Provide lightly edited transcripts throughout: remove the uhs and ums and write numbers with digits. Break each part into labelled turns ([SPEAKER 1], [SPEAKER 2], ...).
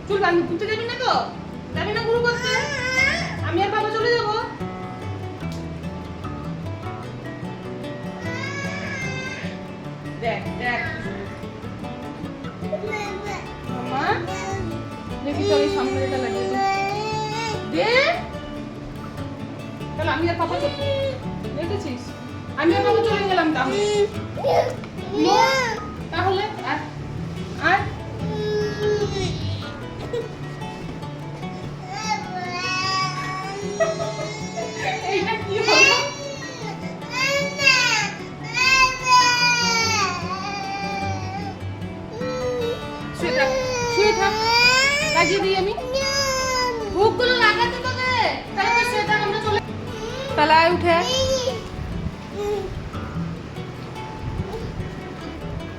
[SPEAKER 1] চুল বাঁধি ঘুরতে যাবি না তো? যাবি না গুরু করতে? আমি আর বাবা চলে যাবো। দেখ দেখ মামা, দেখি তোর এই সামনে যেটা লাগিয়ে দে। তাহলে আমি আর পাপা দেখেছিস, আমি আর পাপা চলে গেলাম তাহলে। তাহলে আর এইটা কি হলো? শুয়ে থাক, লাগিয়ে দিই আমি। হুকগুলো লাগাতে তোকে, তাহলে তো শুয়ে থাক, আমরা চলে। তাহলে আয় উঠে,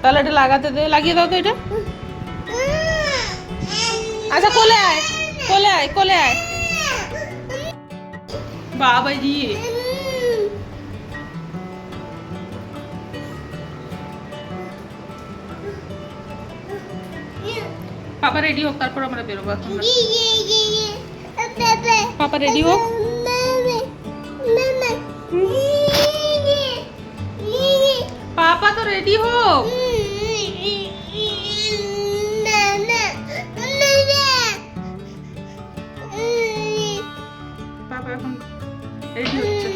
[SPEAKER 1] তাহলে এটা লাগাতে দে, লাগিয়ে দাও তো এটা। আচ্ছা কোলে আয়, কোলে আয়, কোলে আয়। বাবা জি, পাপা রেডি হোক, তারপর আমরা বেরোবো। এখন পাপা রেডি হোক। পাপা তো রেডি হোক। পাপা এখন রেডি হচ্ছে।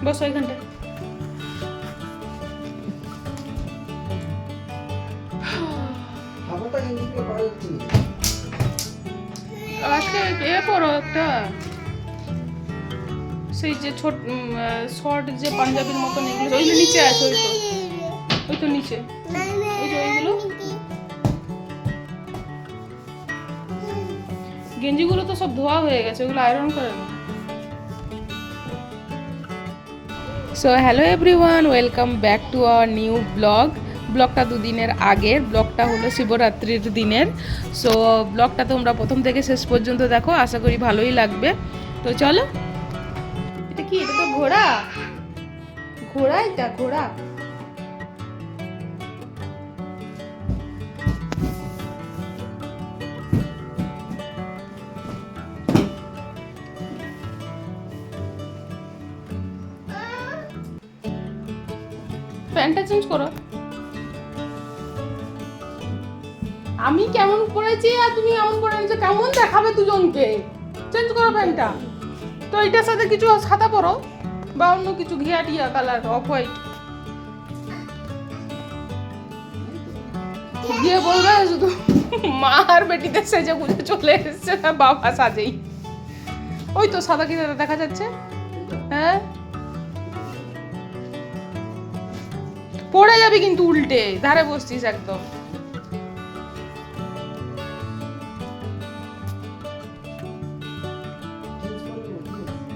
[SPEAKER 1] বসো এখানটা। আজকে এ পরো একটা, সেই যে ছোট শর্ট যে পাঞ্জাবির মতন, এগুলো ওইগুলো নিচে আছে। ওই তো নিচে, ওই যে ওইগুলো গেঞ্জিগুলো তো সব ধোয়া হয়ে গেছে, ওগুলো আয়রন করে না। So hello everyone, welcome back to our new blog. ব্লগটা দুদিনের আগের, ব্লগটা হলো শিবরাত্রির দিনের। সো ব্লগটা তোমরা প্রথম থেকে শেষ পর্যন্ত দেখো, আশা করি ভালোই লাগবে। তো চলো। এটা কি? এটা তো ঘোড়া। ঘোড়া, এটা ঘোড়া। প্যান্টটা চেঞ্জ করো। আমি কেমন পরেছি আর তুমি কেমন পরে নিয়েছো, কেমন দেখাবে দুজনকে? চেঞ্জ করো প্যান্টটা। তো এটার সাথে কিছু সাদা পরো, বা অন্য কিছু ঘিয়া টিয়া কালার, অফ হোয়াইট দিয়ে বলবে শুধু মা আর বেটিতে সেজে গুজে চলে এসেছে, না বাবা সাজেই। ওই তো সাদা কি দেখা যাচ্ছে। হ্যাঁ, পড়ে যাবি কিন্তু, উল্টে ধারে বসছিস একদম।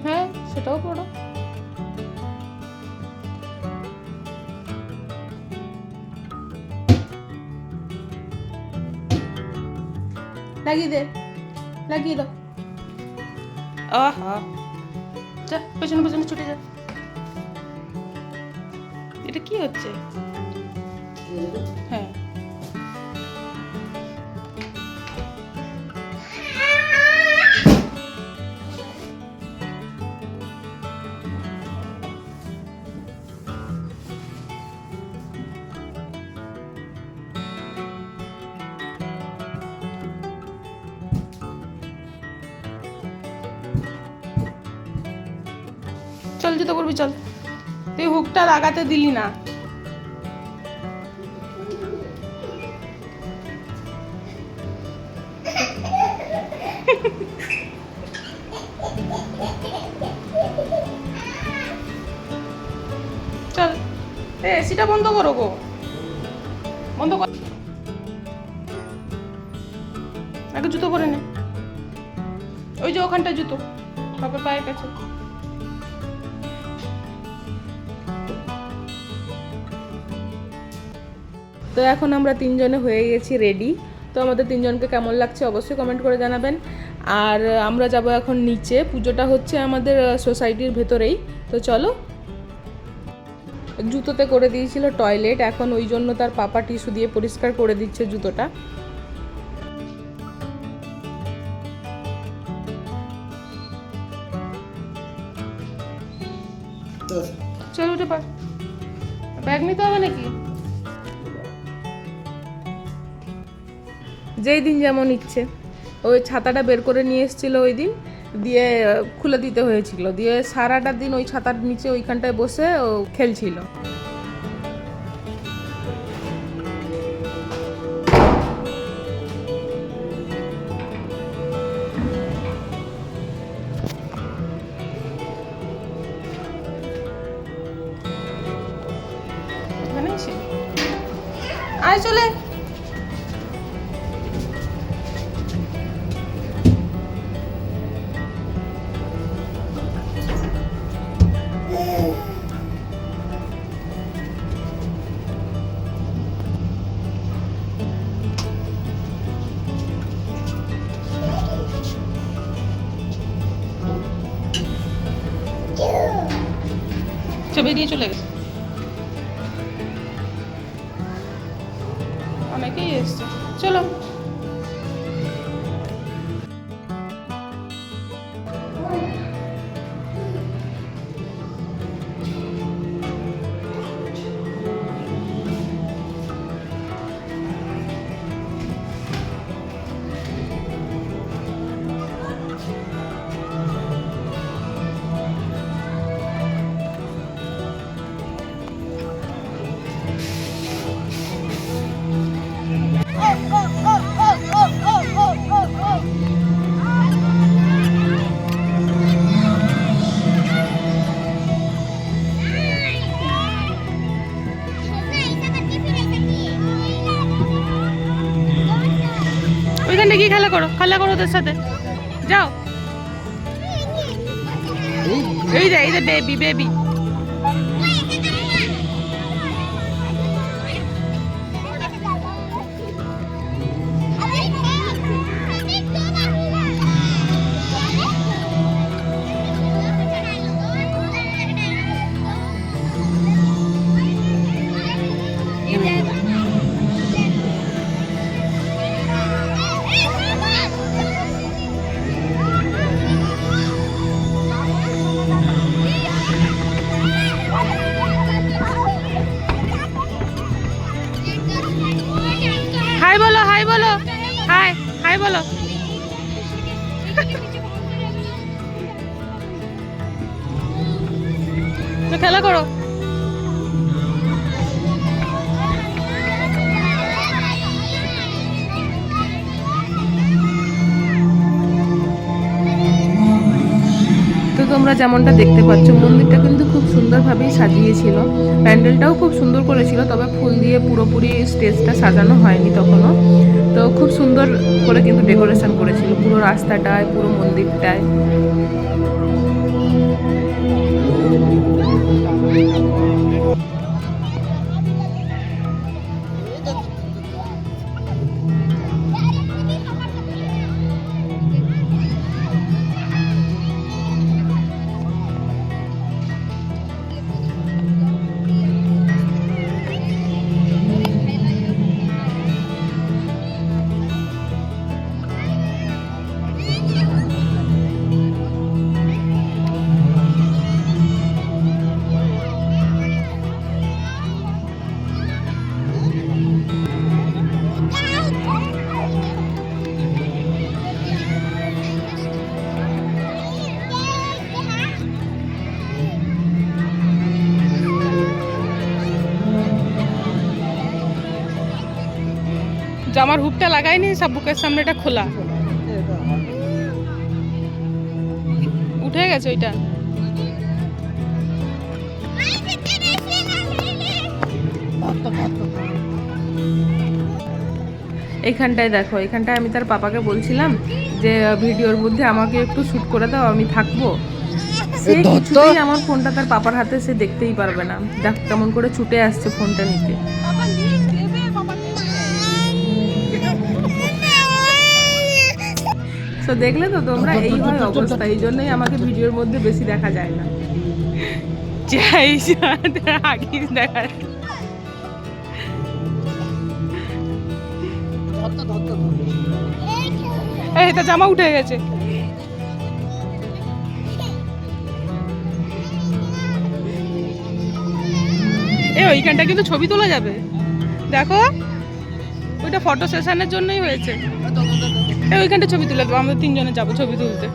[SPEAKER 1] হ্যাঁ, সেটাও পড়ো। লাগিয়ে দে, লাগিয়ে দাও। আহা, যা পেছনে পেছনে ছুটে যা। এটা কি হচ্ছে? হ্যাঁ, চল জুতো করবি, চল। তুই হুকটা লাগাতে দিলি না। চল, এসিটা বন্ধ করো গো, বন্ধ কর। আগে জুতো পরে নে, ওই যে ওখানটা জুতো, বাবার পায়ের কাছে। তো এখন আমরা তিনজনে হয়ে গেছি রেডি। তো আমাদের তিনজনকে কেমন লাগছে অবশ্যই কমেন্ট করে জানাবেন। আর আমরা যাব এখন নিচে, পুজোটা হচ্ছে আমাদের সোসাইটির ভেতরেই। তো চলো। জুতোতে করে দিয়েছিল টয়লেট, এখন ওই জন্য তার পাপা টিস্যু দিয়ে পরিষ্কার করে দিচ্ছে জুতোটা। চলো উঠে পার, ব্যাগ নিতে হবে নাকি? যেই দিন যেমন ইচ্ছে। ওই ছাতাটা বের করে নিয়ে এসেছিলো ওই দিন, দিয়ে খুলে দিতে হয়েছিল, দিয়ে সারাটা দিন ওই ছাতার নিচে ওইখানটায় বসে ও খেলছিল। আয় চলে, বেরিয়ে চলে গেছে। অনেকেই এসছে, চলো। ওইখানে গিয়ে খেলা করো, খেলা করো ওদের সাথে, যাও। এই যে বেবি বেবি। হাই বলো, হাই বলো, হাই হাই বলো। খেলা করো। তো তোমরা যেমনটা দেখতে পাচ্ছ, মন্দিরটা কিন্তু খুব সুন্দরভাবেই সাজিয়েছিল, প্যান্ডেলটাও খুব সুন্দর করেছিল, তবে ফুল দিয়ে পুরোপুরি স্টেজটা সাজানো হয়নি তখনও। তো খুব সুন্দর করে কিন্তু ডেকোরেশন করেছিল পুরো রাস্তাটায়, পুরো মন্দিরটায়। জামার হুকটা লাগাইনি, সব বুকের সামনেটা খোলা, উঠে গেছে ওইটা। এইখানটায় দেখো, এইখানটায় আমি তার পাপাকে বলছিলাম যে ভিডিওর মধ্যে আমাকে একটু শুট করে দাও, আমি থাকবো। সে কিছুতেই আমার ফোনটা তার পাপার হাতে সে দেখতেই পারবে না। দেখ কেমন করে ছুটে আসছে ফোনটা নিতে। তো দেখলে তো তোমরা, এই হয় অবস্থা, এই জন্যই আমাকে ভিডিওর মধ্যে বেশি দেখা যায় না। যাই আগে দেখা এই তা জামা উঠে গেছে। ওইখানটা কিন্তু ছবি তোলা যাবে, দেখো ওইটা ফটো সেশনের জন্যই হয়েছে। ওইখানটা ছবি তুলে দেবো, আমরা তিনজনে যাবো ছবি তুলতে।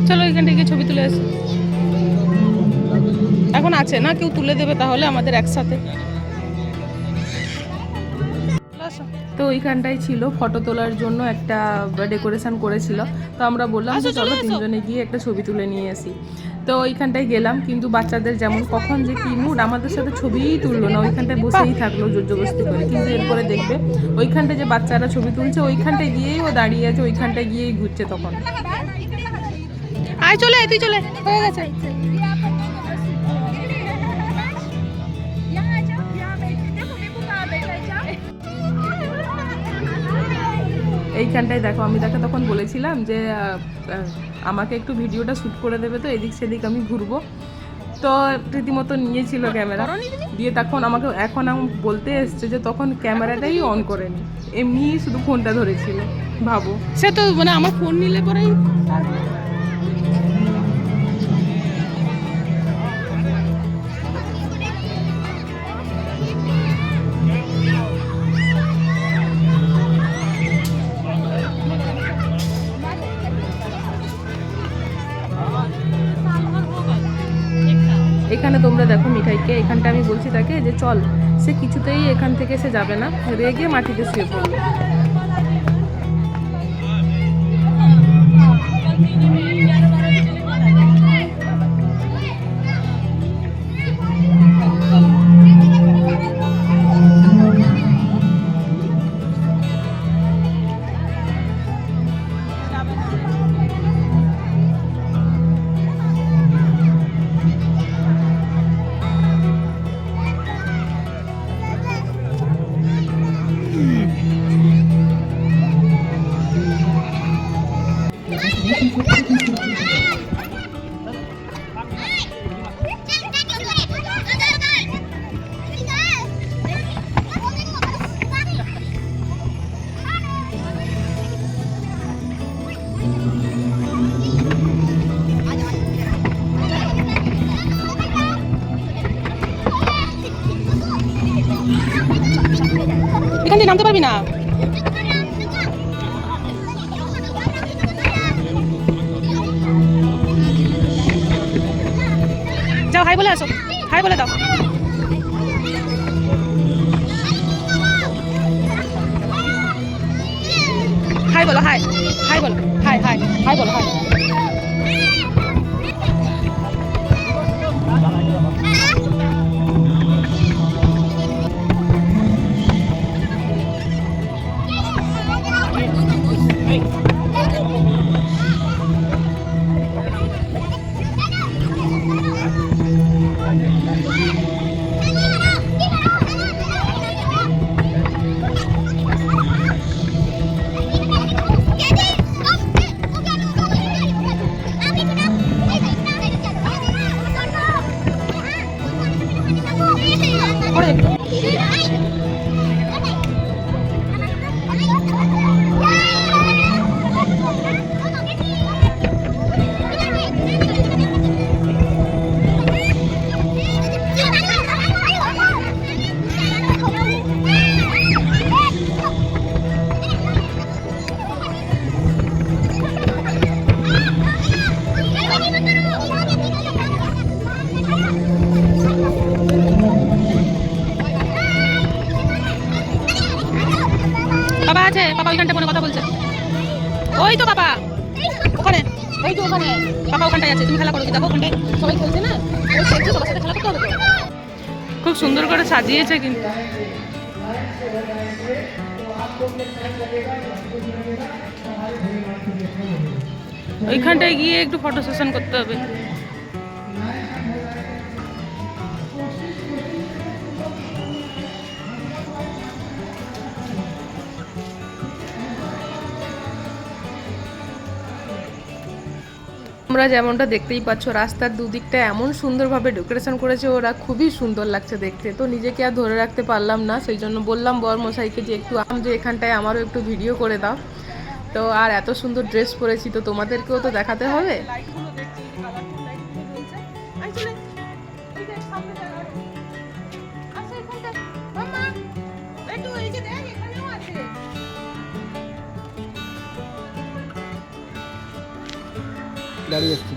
[SPEAKER 1] চলো এখান থেকে ছবি তুলে আসি। এখন আছে না, কেউ তুলে দেবে তাহলে আমাদের একসাথে। তো ওইখানটাই ছিল ফটো তোলার জন্য একটা ডেকোরেশন করেছিল, তো আমরা বললাম যে চলো তিনজনে গিয়ে একটা ছবি তুলে নিয়ে আসি। তো ওইখানটায় গেলাম, কিন্তু বাচ্চাদের যেমন কখন যে কি মুড, আমাদের সাথে ছবিই তুললো না, ওইখানটায় বসেই থাকলো জোরজবস্তি করে। কিন্তু এরপরে দেখবে ওইখানটায় যে বাচ্চারা ছবি তুলছে ওইখানটায় গিয়েই ও দাঁড়িয়ে আছে, ওইখানটায় গিয়েই ঘুরছে। তখন আয় চলে, তুই চলে, হয়ে গেছে। এইখানটায় দেখো, আমি তাকে তখন বলেছিলাম যে আমাকে একটু ভিডিওটা শ্যুট করে দেবে, তো এদিক সেদিক আমি ঘুরবো। তো রীতিমতো নিয়েছিল ক্যামেরা দিয়ে, তখন আমাকে এখন বলতে এসছে যে তখন ক্যামেরাটাই অন করেনি, এমনি শুধু ফোনটা ধরেছিল। ভাবো, সে তো মানে আমার ফোন নিলে পরেই। এখানে তোমরা দেখো মিঠাইকে, এখানটা আমি বলছি তাকে যে চল, সে কিছুতেই এখান থেকে সে যাবে না, রেগে মাটিতে শুয়ে পড়লো। এখান থেকে নামতে পারবি না। যাও হাই বলে আসো, হাই বলে দাও। হাই বলো, হাই হাই বলো, হাই হাই হাই বলো, হাই। পাপা আছে, পাপা ওইখানটা কোনো কথা বলছে। ওই তো পাপা ওখানে, ওই যে ওখানে পাপা ওখানটায় আছে, তুমি খেলা করো, দেখো ওখানটায় সবাই খেলছে না, ওই খেলছে, সবার সাথে খেলা করতে হবে তো। খুব সুন্দর করে সাজিয়েছে কিন্তু। ওইখানটায় গিয়ে একটু ফটো সেশন করতে হবে। তোমরা যেমনটা দেখতেই পাচ্ছ, রাস্তার দুদিকটা এমন সুন্দরভাবে ডেকোরেশন করেছে ওরা, খুবই সুন্দর লাগছে দেখতে। তো নিজেকে আর ধরে রাখতে পারলাম না, সেই জন্য বললাম বরমশাইকে যে একটু যে এখানটায় আমারও একটু ভিডিও করে দাও। তো আর এত সুন্দর ড্রেস পরেছি, তো তোমাদেরকেও তো দেখাতে হবে।
[SPEAKER 2] দাঁড়িয়ে আসছি।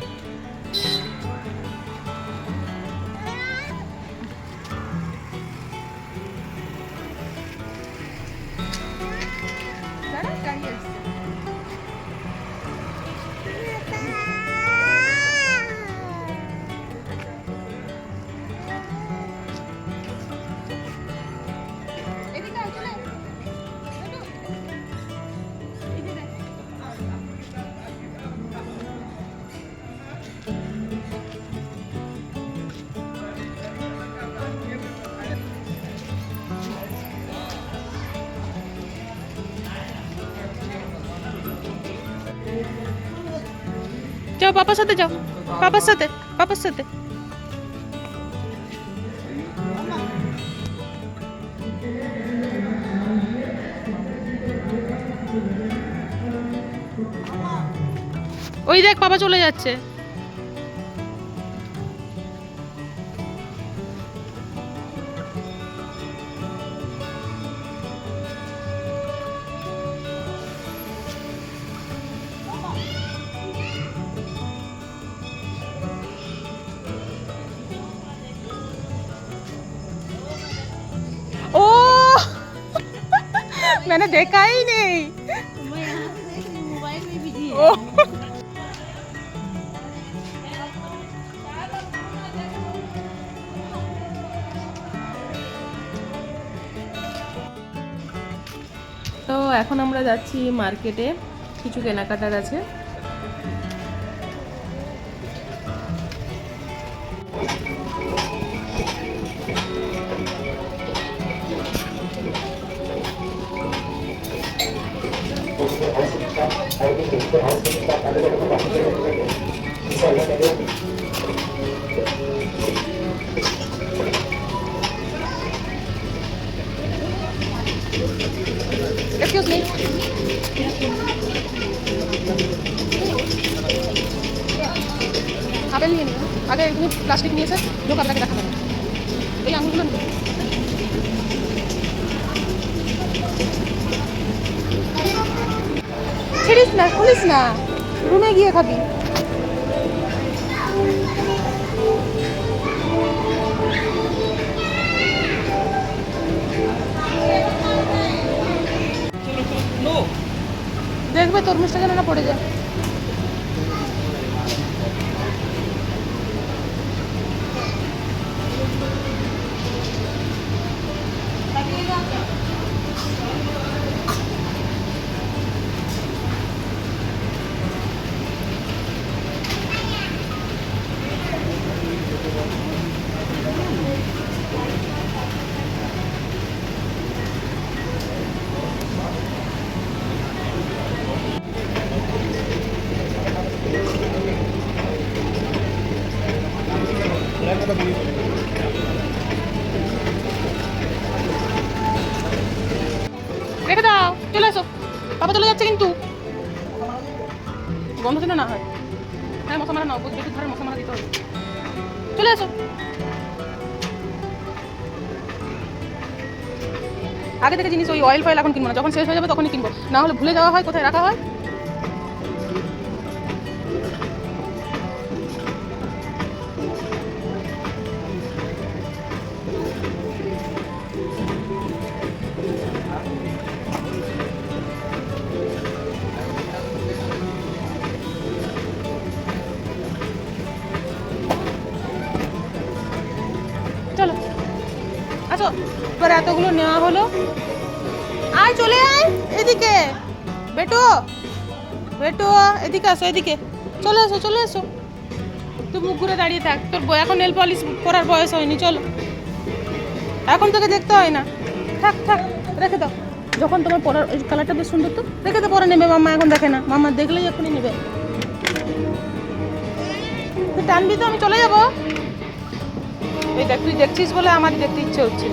[SPEAKER 1] যাও পাপার সাথে, যাও পাপার সাথে, পাপার সাথে। ওই দেখ পাপা চলে যাচ্ছে। ओ मैंने देखा ही नहीं।
[SPEAKER 3] मैं यहाँ से देख रही हूँ, मोबाइल में भी है।
[SPEAKER 1] ओ তো এখন আমরা যাচ্ছি মার্কেটে, কিছু কেনাকাটার আছে। Excuse me. আপেল নিয়ে নিন, আগে তুমি প্লাস্টিক নিয়েছে, লোক আপনাকে দেখাবেন এই আঙুরগুলো নিন। ছিড়িস না, খুলিস না, রুমে গিয়ে খাবি। দেখবে তরমুজটা যেন না পড়ে যায়। রেখে দাও, চলে এসো, পাপা চলে যাচ্ছে কিন্তু। গন্ধ যেন না হয়। হ্যাঁ মশা মারা নাও, বেশি ধরে মশা মারা দিতে হবে। চলে এসো। আগে থেকে জিনিস ওই অয়েল ফয়েল এখন কিনবো না, যখন শেষ হয়ে যাবে তখনই কিনবো, না হলে ভুলে যাওয়া হয় কোথায় রাখা হয়। আসো এবার এতগুলো নেওয়া হলো। আয় চলে আয় এদিকে, বেটু বেটু এদিকে আসো, এদিকে চলে এসো চলে এসো। তুই মুখ ঘুরে দাঁড়িয়ে থাক, তোর এখন নেল পলিশ করার বয়স হয়নি, চলো এখন তোকে দেখতে হয় না। থাক থাক রেখে দাও, যখন তোমার পরার ওই কালারটা বেশ সুন্দর তো রেখে তো পরে নেবে। মাম্মা এখন দেখে না, মাম্মা দেখলেই এখনই নেবে। তুই টানবি তো আমি চলে যাবো। এই দেখ তুই দেখছিস বলে আমারই দেখতে ইচ্ছে হচ্ছে।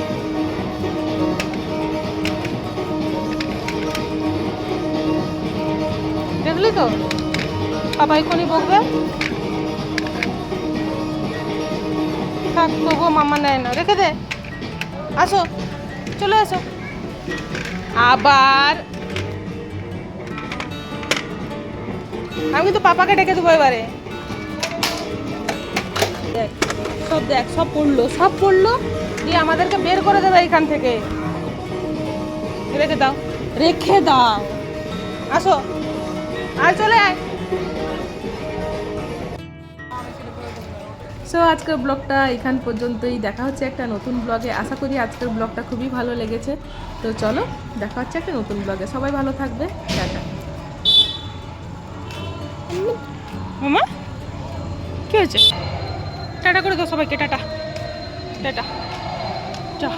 [SPEAKER 1] দেখলি তো বাবা এখনই বকবে। থাক তবুও মাম্মা নেয় না, রেখে দে। আসো চলে আসো আবার। আমি কিন্তু পাপাকে ডেকে দেবো এবারে। দেখ সব, দেখ সব পড়লো, সব পড়লো দিয়ে আমাদেরকে বের করে দেবে এইখান থেকে। রেখে দাও রেখে দাও, আসো আর চলে আয়। সো আজকের ব্লগটা এখান পর্যন্তই, দেখা হচ্ছে একটা নতুন ব্লগে। আশা করি আজকের ব্লগটা খুবই ভালো লেগেছে। তো চলো দেখা হচ্ছে একটা নতুন ব্লগে, সবাই ভালো থাকবে, টাটা। মামা কি হয়েছে? টাটা করে দাও সবাইকে, টাটা টাটা। যা।